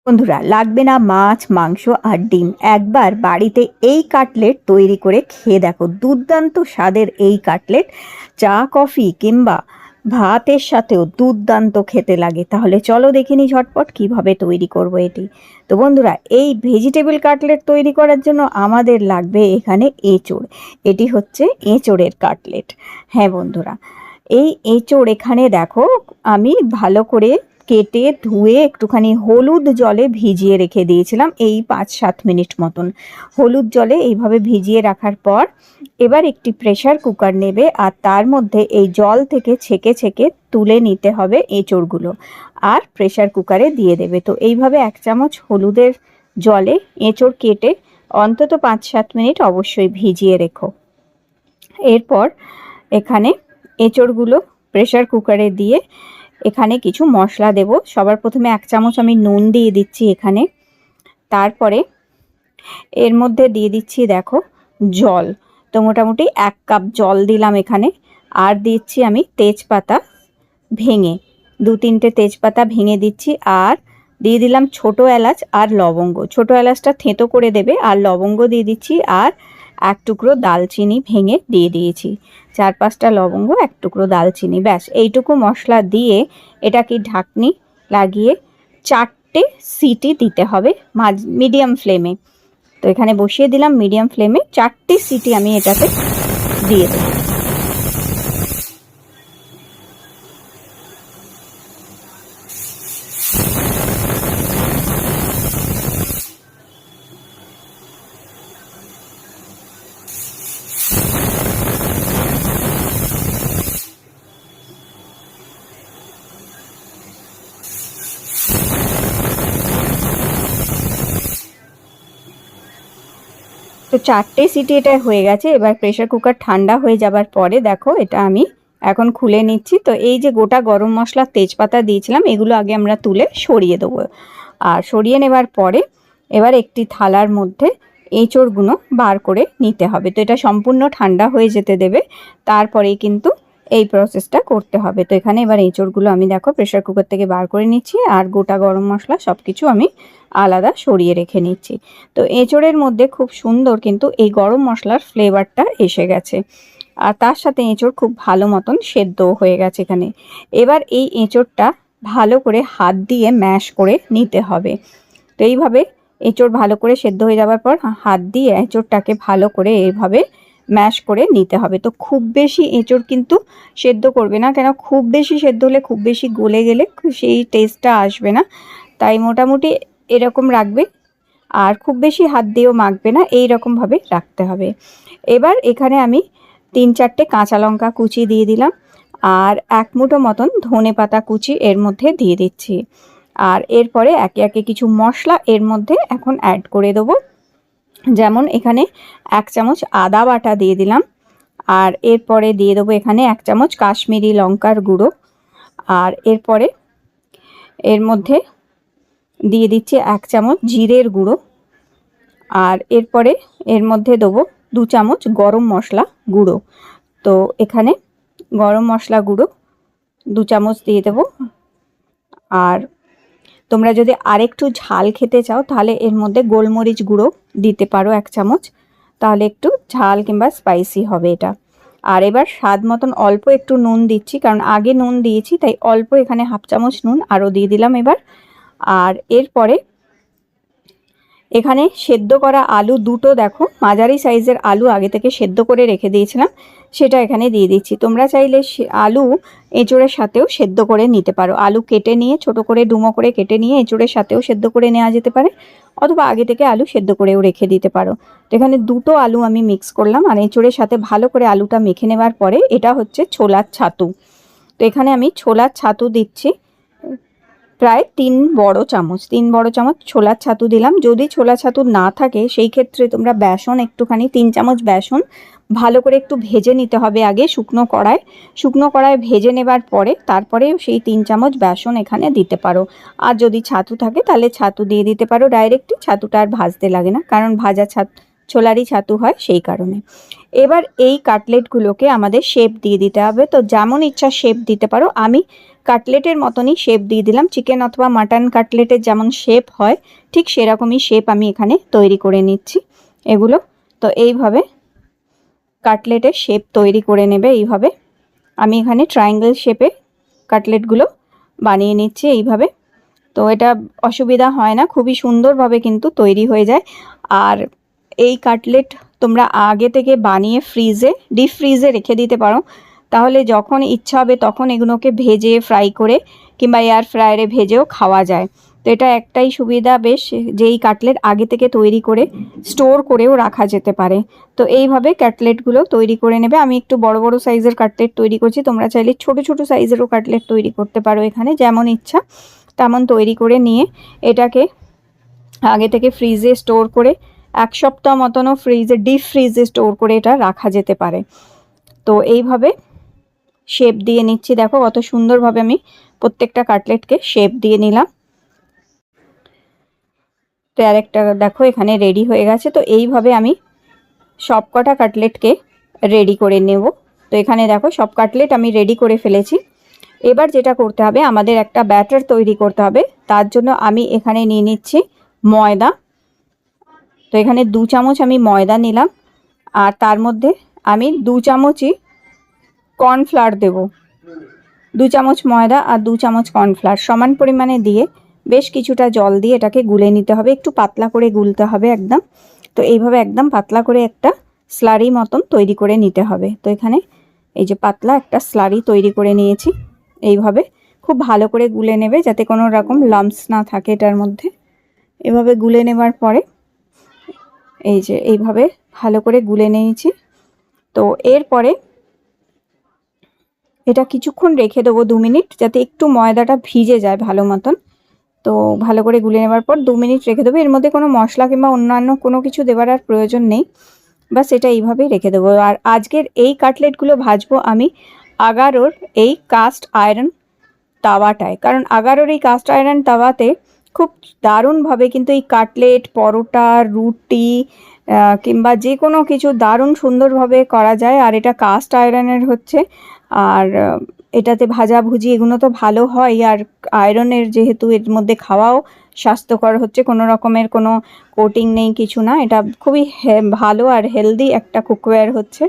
বন্ধুরা, লাগবে না মাছ, মাংস আর ডিম। একবার বাড়িতে এই কাটলেট তৈরি করে খেয়ে দেখো। দুর্দান্ত স্বাদের এই কাটলেট চা, কফি কিংবা ভাতের সাথেও দুর্দান্ত খেতে লাগে। তাহলে চলো দেখে নিই ঝটপট কিভাবে তৈরি করব এটি। তো বন্ধুরা, এই ভেজিটেবল কাটলেট তৈরি করার জন্য আমাদের লাগবে এখানে এঁচোড়। এটি হচ্ছে এঁচোড়ের কাটলেট। হ্যাঁ বন্ধুরা, এই এঁচোড় এখানে দেখো আমি ভালো করে কেটে ধুয়ে একটুখানি হলুদ জলে ভিজিয়ে রেখে দিয়েছিলাম এই 5-7 মিনিট মতন। হলুদ জলে এইভাবে ভিজিয়ে রাখার পর এবার একটি প্রেসার কুকার নেবে আর তার মধ্যে এই জল থেকে ছেঁকে ছেঁকে তুলে নিতে হবে এঁচোড়গুলো, আর প্রেসার কুকারে দিয়ে দেবে। তো এইভাবে 1 চামচ হলুদের জলে এঁচোড় কেটে অন্তত 5-7 মিনিট অবশ্যই ভিজিয়ে রেখো। এরপর এখানে এঁচোড়গুলো প্রেসার কুকারে দিয়ে এখানে কিছু মশলা দেব। সবার প্রথমে 1 চামচ আমি নুন দিয়ে দিচ্ছি এখানে। তারপরে এর মধ্যে দিয়ে দিচ্ছি দেখো জল। তো মোটামুটি 1 কাপ জল দিলাম এখানে। আর দিচ্ছি আমি তেজপাতা ভেঙে, 2-3টে তেজপাতা ভেঙে দিচ্ছি। আর দিয়ে দিলাম ছোট এলাচ আর লবঙ্গ। ছোট এলাচটা থেঁতো করে দেবে, আর লবঙ্গ দিয়ে দিচ্ছি। আর 1 টুকরো দালচিনি ভেঙে দিয়ে দিয়েছি। 4-5টা লবঙ্গ, 1 টুকরো দালচিনি, ব্যাস এইটুকু মশলা দিয়ে এটাকে ঢাকনি লাগিয়ে 4টে সিটি দিতে হবে মিডিয়াম ফ্লেমে। তো এখানে বসিয়ে দিলাম মিডিয়াম ফ্লেমে, 4টে সিটি আমি এটাতে দিয়ে দেবো। তো 4টে সিটি এটা হয়ে গেছে। এবার প্রেসার কুকার ঠান্ডা হয়ে যাবার পরে দেখো এটা আমি এখন খুলে নিচ্ছি। তো এই যে গোটা গরম মশলা তেজপাতা দিয়েছিলাম এগুলো আগে আমরা তুলে সরিয়ে দেবো। আর সরিয়ে নেবার পরে এবার একটি থালার মধ্যে এঁচোড়গুলো বার করে নিতে হবে। তো এটা সম্পূর্ণ ঠান্ডা হয়ে যেতে দেবে, তারপরেই কিন্তু এই প্রসেসটা করতে হবে। তো এখানে এবার এঁচোড়গুলো আমি দেখো প্রেসার কুকার থেকে বার করে নিচ্ছি, আর গোটা গরম মশলা সব কিছু আমি আলাদা সরিয়ে রেখে নিচ্ছি। তো এঁচোড়ের মধ্যে খুব সুন্দর কিন্তু এই গরম মশলার ফ্লেভারটা এসে গেছে, আর তার সাথে এঁচোড় খুব ভালো মতন সেদ্ধ হয়ে গেছে এখানে। এবার এই এঁচোড়টা ভালো করে হাত দিয়ে ম্যাশ করে নিতে হবে। তো এইভাবে এঁচোড় ভালো করে সেদ্ধ হয়ে যাওয়ার পর হাত দিয়ে এঁচোড়টাকে ভালো করে এইভাবে ম্যাশ করে নিতে হবে। তো খুব বেশি এঁচোড় কিন্তু সেদ্ধ করবে না, কেন খুব বেশি সেদ্ধ হলে খুব বেশি গলে গেলে সেই টেস্টটা আসবে না। তাই মোটামুটি এরকম রাখবে, আর খুব বেশি হাত দিয়েও মাখবে না, এই রকমভাবে রাখতে হবে। এবার এখানে আমি 3-4টে কাঁচা লঙ্কা কুচি দিয়ে দিলাম, আর 1 মুঠো মতন ধনে পাতা কুচি এর মধ্যে দিয়ে দিচ্ছি। আর এরপরে একে একে কিছু মশলা এর মধ্যে এখন অ্যাড করে দেবো। যেমন এখানে 1 চামচ আদা বাটা দিয়ে দিলাম, আর এরপরে দিয়ে দেবো এখানে 1 চামচ কাশ্মীরি লঙ্কার গুঁড়ো, আর এরপরে এর মধ্যে দিয়ে দিচ্ছি 1 চামচ জিরের গুঁড়ো, আর এরপরে এর মধ্যে দেবো 2 চামচ গরম মশলা গুঁড়ো। তো এখানে গরম মশলা গুঁড়ো 2 চামচ দিয়ে দেবো। আর তোমরা যদি আরেকটু ঝাল খেতে চাও তাহলে এর মধ্যে গোলমরিচ গুঁড়ো দিতে পারো 1 চামচ, তাহলে একটু ঝাল কিংবা স্পাইসি হবে এটা। আর এবার স্বাদ মতন অল্প একটু নুন দিচ্ছি, কারণ আগে নুন দিয়েছি তাই অল্প এখানে 1/2 চামচ নুন আরও দিয়ে দিলাম এবার। আর এরপরে এখানে সেদ্ধ করা আলু দুটো, দেখো মাঝারি সাইজের আলু আগে থেকে সেদ্ধ করে রেখে দিয়েছিলাম, সেটা এখানে দিয়ে দিচ্ছি। তোমরা চাইলে আলু এঁচোড়ের সাথেও সেদ্ধ করে নিতে পারো। আলু কেটে নিয়ে ছোট করে ডুমো করে কেটে নিয়ে এঁচোড়ের সাথেও সেদ্ধ করে নেওয়া যেতে পারে, অথবা আগে থেকে আলু সেদ্ধ করেও রেখে দিতে পারো। তো এখানে দুটো আলু আমি মিক্স করলাম, আর এঁচোড়ের সাথে ভালো করে আলুটা মেখে নেবার পরে এটা হচ্ছে ছোলার ছাতু। তো এখানে আমি ছোলার ছাতু দিচ্ছি প্রায় 3 বড় চামচ ছোলার ছাতু দিলাম। যদি ছোলা ছাতু না থাকে সেই ক্ষেত্রে তোমরা বেসন একটুখানি 3 চামচ বেসন ভালো করে একটু ভেজে নিতে হবে আগে শুকনো কড়ায় ভেজে নেবার পরে তারপরে সেই 3 চামচ বেসন এখানে দিতে পারো। আর যদি ছাতু থাকে তাহলে ছাতু দিয়ে দিতে পারো ডাইরেক্টলি, ছাতুটা আর ভাজতে লাগে না, কারণ ভাজা ছোলারই ছাতু হয় সেই কারণে। এবার এই কাটলেটগুলোকে আমাদের শেপ দিয়ে দিতে হবে। তো যেমন ইচ্ছা শেপ দিতে পারো, আমি কাটলেটের মতনই শেপ দিয়ে দিলাম। চিকেন অথবা মাটন কাটলেটের যেমন শেপ হয় ঠিক সেরকমই শেপ আমি এখানে তৈরি করে নিচ্ছি এগুলো। তো এইভাবে কাটলেটের শেপ তৈরি করে নেবে। এইভাবে আমি এখানে ট্রায়াঙ্গেল শেপে কাটলেটগুলো বানিয়ে নিচ্ছি এইভাবে। তো এটা অসুবিধা হয় না, খুবই সুন্দরভাবে কিন্তু তৈরি হয়ে যায়। আর এই কাটলেট তোমরা আগে থেকে বানিয়ে ডিপ ফ্রিজে রেখে দিতে পারো, তাহলে যখন ইচ্ছা হবে তখন এগুলোকে ভেজে ফ্রাই করে কিংবা এয়ার ফ্রায়ারে ভেজেও খাওয়া যায়। তো এটা একটাই সুবিধা বেশ, যে এই কাটলেট আগে থেকে তৈরি করে স্টোর করেও রাখা যেতে পারে। তো এইভাবে কাটলেটগুলো তৈরি করে নেবে। আমি একটু বড় বড় সাইজের কাটলেট তৈরি করছি, তোমরা চাইলে ছোট ছোট সাইজেরও কাটলেট তৈরি করতে পারো, এখানে যেমন ইচ্ছা তেমন তৈরি করে নিয়ে এটাকে আগে থেকে ফ্রিজে স্টোর করে 1 সপ্তাহ মতনও ডিপ ফ্রিজে স্টোর করে এটা রাখা যেতে পারে। তো এইভাবে শেপ দিয়ে নিচ্ছি, দেখো কত সুন্দরভাবে আমি প্রত্যেকটা কাটলেটকে শেপ দিয়ে নিলাম। তো আরেকটা দেখো এখানে রেডি হয়ে গেছে। তো এইভাবে আমি সবকটা কাটলেটকে রেডি করে নেব। তো এখানে দেখো সব কাটলেট আমি রেডি করে ফেলেছি। এবার যেটা করতে হবে, আমাদের একটা ব্যাটার তৈরি করতে হবে। তার জন্য আমি এখানে নিয়ে নিচ্ছি ময়দা। তো এখানে 2 চামচ আমি ময়দা নিলাম, আর তার মধ্যে আমি 2 চামচই কর্নফ্লাওয়ার দেব। 2 চামচ ময়দা আর 2 চামচ কর্নফ্লাওয়ার সমান পরিমাণে দিয়ে বেশ কিছুটা জল দিয়ে এটাকে গুলে নিতে হবে, একটু পাতলা করে গুলতে হবে একদম। তো এইভাবে একদম পাতলা করে একটা স্লারি মতন তৈরি করে নিতে হবে। তো এখানে এই যে পাতলা একটা স্লারি তৈরি করে নিয়েছি। এইভাবে খুব ভালো করে গুলে নেবে যাতে কোনো রকম লাম্পস না থাকে এটার মধ্যে। এভাবে গুলে নেবার পরে এই যে এইভাবে ভালো করে গুলে নিয়েছি। তো এরপরে এটা কিছুক্ষণ রেখে দেবো 2 মিনিট, যাতে একটু ময়দাটা ভিজে যায় ভালো মতন। তো ভালো করে গুলে নেবার পর 2 মিনিট রেখে দেবো। এর মধ্যে কোনো মশলা কিংবা অন্যান্য কোনো কিছু দেওয়ার আর প্রয়োজন নেই, বাস এটা এইভাবেই রেখে দেবো। আর আজকের এই কাটলেটগুলো ভাজবো আমি আগারোর এই কাস্ট আয়রন তাওয়াটায়, কারণ আগারোর এই কাস্ট আয়রন তাওয়াতে খুব দারুণভাবে কিন্তু এই কাটলেট, পরোটা, রুটি কিংবা যে কোনো কিছু দারুণ সুন্দরভাবে করা যায়। আর এটা কাস্ট আয়রনের হচ্ছে, আর এটাতে ভাজাভুজি এগুলো তো ভালো হয়। আর আয়রনের যেহেতু এর মধ্যে খাওয়াও স্বাস্থ্যকর হচ্ছে, কোনো রকমের কোনো কোটিং নেই, কিছু না, এটা খুবই ভালো আর হেলদি একটা কুকওয়্যার হচ্ছে।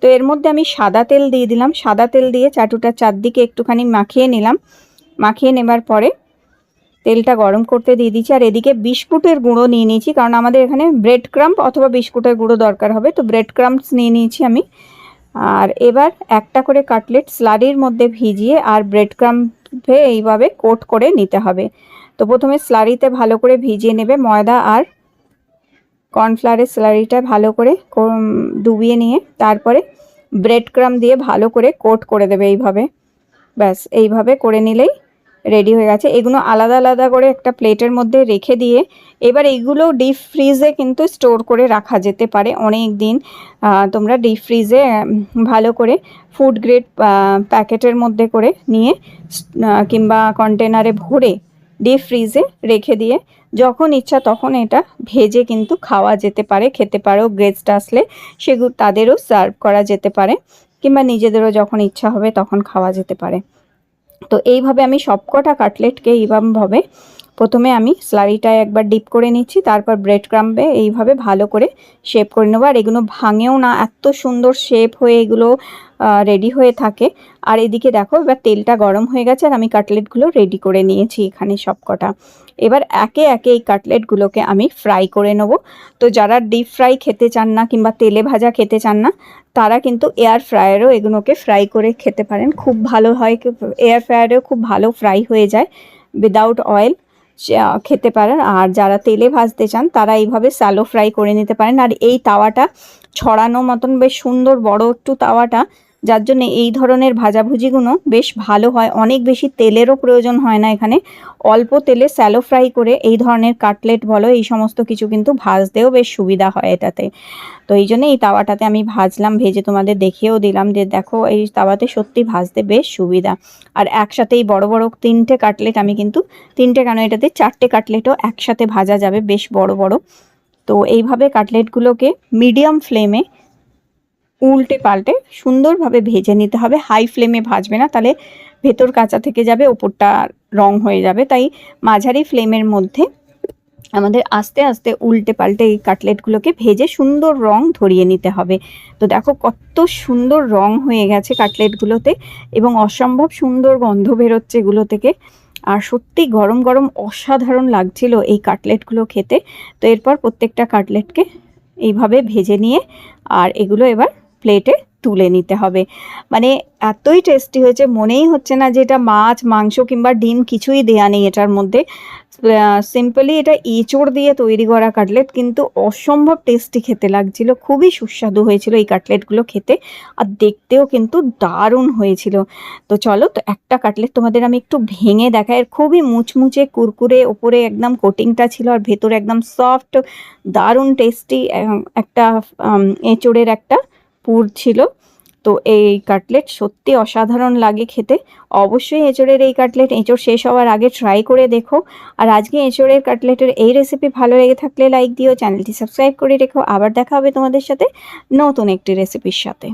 তো এর মধ্যে আমি সাদা তেল দিয়ে দিলাম। সাদা তেল দিয়ে চাটুটা চারদিকে একটুখানি মাখিয়ে নিলাম। মাখিয়ে নেবার পরে তেলটা গরম করতে দিয়ে দিচ্ছি। আর এদিকে বিস্কুটের গুঁড়ো নিয়ে নিয়েছি, কারণ আমাদের এখানে ব্রেড ক্রাম্প অথবা বিস্কুটের গুঁড়ো দরকার হবে। তো ব্রেড ক্রাম্পস নিয়ে নিয়েছি আমি। আর এবার একটা করে কাটলেট স্লারির মধ্যে ভিজিয়ে আর ব্রেড ক্রাম্পে এইভাবে কোট করে নিতে হবে। তো প্রথমে স্লারিতে ভালো করে ভিজিয়ে নেবে, ময়দা আর কর্নফ্লাওয়ারের স্লারিটা ভালো করে ডুবিয়ে নিয়ে তারপরে ব্রেড ক্রাম্প দিয়ে ভালো করে কোট করে দেবে এইভাবে। ব্যাস এইভাবে করে নিলেই রেডি হয়ে গেছে। এগুলো আলাদা আলাদা করে একটা প্লেটের মধ্যে রেখে দিয়ে এবার এইগুলো ডিপ ফ্রিজে কিন্তু স্টোর করে রাখা যেতে পারে অনেক দিন। তোমরা ডিপ ফ্রিজে ভালো করে ফুড গ্রেড প্যাকেটের মধ্যে করে নিয়ে কিংবা কন্টেনারে ভরে ডিপ ফ্রিজে রেখে দিয়ে যখন ইচ্ছা তখন এটা ভেজে কিন্তু খাওয়া যেতে পারে, খেতে পারো। গেস্ট আসলে সেগুলো তাদেরও সার্ভ করা যেতে পারে, কিংবা নিজেদেরও যখন ইচ্ছা হবে তখন খাওয়া যেতে পারে। তো এইভাবে আমি সবকটা কাটলেটকে এইভাবে প্রথমে আমি স্লারিটায় একবার ডিপ করে নিচ্ছি, তারপর ব্রেড ক্রাম্বে এইভাবে ভালো করে শেপ করে নেবো। আর এগুলো ভাঙেও না, এত সুন্দর শেপ হয়ে এগুলো রেডি হয়ে থাকে। আর এদিকে দেখো এবার তেলটা গরম হয়ে গেছে আর আমি কাটলেটগুলো রেডি করে নিয়েছি এখানে সবকটা। এবার একে একে এই কাটলেটগুলোকে আমি ফ্রাই করে নেব। তো যারা ডিপ ফ্রাই খেতে চান না কিংবা তেলে ভাজা খেতে চান না, তারা কিন্তু এয়ার ফ্রায়ারেও এগুলোকে ফ্রাই করে খেতে পারেন, খুব ভালো হয়। এয়ার ফ্রায়ারেও খুব ভালো ফ্রাই হয়ে যায়, উইদাউট অয়েল খেতে পারেন। আর যারা তেলে ভাজতে চান তারা এইভাবে স্যালো ফ্রাই করে নিতে পারেন। আর এই তাওয়াটা ছড়ানো মতন বেশ সুন্দর বড় একটু তাওয়াটা, যার জন্য এই ধরনের ভাজাভুজিগুলো বেশ ভালো হয়। অনেক বেশি তেলেরও প্রয়োজন হয় না, এখানে অল্প তেলে স্যালো ফ্রাই করে এই ধরনের কাটলেট বলো এই সমস্ত কিছু কিন্তু ভাজতেও বেশ সুবিধা হয় এটাতে। তো এই জন্য এই তাওয়াটাতে আমি ভাজলাম, ভেজে তোমাদের দেখিয়েও দিলাম যে দেখো এই তাওয়াতে সত্যি ভাজতে বেশ সুবিধা। আর একসাথে এই বড় বড় 3টে কাটলেট আমি কিন্তু 3টে কেন, এটাতে 4টে কাটলেটও একসাথে ভাজা যাবে, বেশ বড় বড়। তো এইভাবে কাটলেটগুলোকে মিডিয়াম ফ্লেমে উল্টে পাল্টে সুন্দরভাবে ভেজে নিতে হবে। হাই ফ্লেমে ভাজবে না, তাহলে ভেতর কাঁচা থেকে যাবে, ওপরটা রং হয়ে যাবে। তাই মাঝারি ফ্লেমের মধ্যে আমাদের আস্তে আস্তে উল্টে পাল্টে এই কাটলেটগুলোকে ভেজে সুন্দর রং ধরিয়ে নিতে হবে। তো দেখো কত সুন্দর রং হয়ে গেছে কাটলেটগুলোতে, এবং অসম্ভব সুন্দর গন্ধ বেরোচ্ছে এগুলো থেকে। আর সত্যি গরম গরম অসাধারণ লাগছিল এই কাটলেটগুলো খেতে। তো এরপর প্রত্যেকটা কাটলেটকে এইভাবে ভেজে নিয়ে আর এগুলো এবার প্লেটে তুলে নিতে হবে। মানে এতই টেস্টি হয়েছে, মনেই হচ্ছে না যে এটা মাছ, মাংস কিংবা ডিম কিছুই দেয়া নেই এটার মধ্যে। সিম্পলি এটা এঁচোড় দিয়ে তৈরি করা কাটলেট, কিন্তু অসম্ভব টেস্টি খেতে লাগছিল। খুবই সুস্বাদু হয়েছিল এই কাটলেটগুলো খেতে, আর দেখতেও কিন্তু দারুণ হয়েছিল। তো চলো, তো একটা কাটলেট তোমাদের আমি একটু ভেঙে দেখাই। আর খুবই মুচমুচে কুরকুরে, ওপরে একদম কোটিংটা ছিল আর ভেতরে একদম সফট, দারুণ টেস্টি একটা এঁচোড়ের একটা পুর ছিল। তো এই কাটলেট সত্যি অসাধারণ লাগে খেতে। অবশ্যই এঁচোড়ের এই কাটলেট এঁচোড় শেষ হওয়ার আগে ট্রাই করে দেখো। আর আজকে এঁচোড়ের কাটলেটের এই রেসিপি ভালো লেগে থাকলে লাইক দিও, চ্যানেলটি সাবস্ক্রাইব করে রেখো। আবার দেখা হবে তোমাদের সাথে নতুন একটি রেসিপির সাথে।